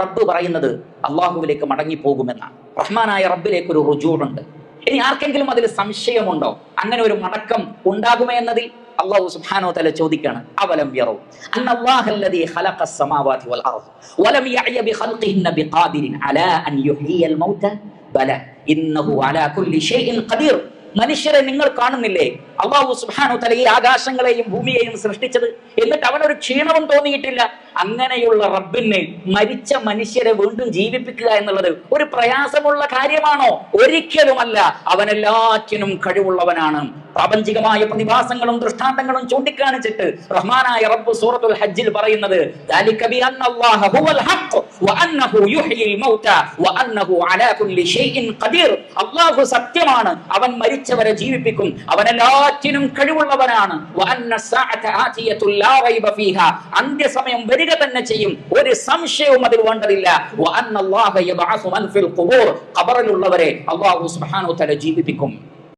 റബ്ബ് പറയുന്നത് അള്ളാഹുവിലേക്ക് മടങ്ങിപ്പോകുമെന്നാണ്. റഹ്മാനായ റബ്ബിലേക്ക് ഒരു റുജൂഉണ്ട്. ഇനി ആർക്കെങ്കിലും അതിൽ സംശയമുണ്ടോ? അങ്ങനെ ഒരു മടക്കം ഉണ്ടാകുമേ എന്നതിൽ അല്ലാഹു സുബ്ഹാനഹു വ തആല ചോദിക്കാണ്, അവലം യറൗ അന്നല്ലാഹല്ലദീ ഖലഖസ് സമാവാതി വൽ അർദ് വലം യഅയ ബിഖൽഖിഹിന്ന ബിഖാദിരിൻ അലാ അൻ യുഹ്യിയൽ മൗത ബല ഇന്നഹു അലാ കുല്ലി ഷൈഇൻ ഖദീർ. മനുഷ്യരെ നിങ്ങൾ കാണുന്നില്ലേ? അല്ലാഹു സുബ്ഹാനഹു വ തആല ഈ ആകാശങ്ങളെയും ഭൂമിയെയും സൃഷ്ടിച്ചത്, എന്നിട്ട് അവനൊരു ക്ഷീണവും തോന്നിയിട്ടില്ല. അങ്ങനെയുള്ള റബ്ബിനെ മരിച്ച മനുഷ്യരെ വീണ്ടും ജീവിപ്പിക്കുക എന്നുള്ളത് ഒരു പ്രയാസമുള്ള കാര്യമാണോ? ഒരിക്കലുമല്ല. അവനെല്ലാറ്റിനും കഴിവുള്ളവനാണ്. പ്രാപഞ്ചികമായ പ്രതിഭാസങ്ങളും ദൃഷ്ടാന്തങ്ങളും ചൂണ്ടിക്കാണിച്ചിട്ട് റഹ്മാനായ റബ്ബ് സൂറത്തുൽ ഹജ്ജിൽ പറയുന്നത്, ദാലിക ബിഅന്നല്ലാഹ ഹുവൽ ഹഖ് വഅന്നഹു യുഹ്യിൽ മൗത വഅന്നഹു അലാ കുല്ലി ഷൈഇൻ ഖദീർ. അല്ലാഹു സത്യമാണ്, അവൻ മരിച്ചവരെ ജീവിപ്പിക്കും, അവൻ എല്ലാറ്റിനും കഴിവുള്ളവനാണ്. വഅന്ന സഅത ആതിയത്തുൽ ലാ റൈബ ഫീഹാ, അന്ത്യസമയം വരിക തന്നെ ചെയ്യും, ഒരു സംശയവും അതിൽ വേണ്ടതില്ല. വഅന്നല്ലാഹ യബ്അസു മൻ ഫിൽ ഖുബൂർ, ഖബറിലുള്ളവരെ അല്ലാഹു സുബ്ഹാനഹു വ തആല ജീവിപ്പിക്കും.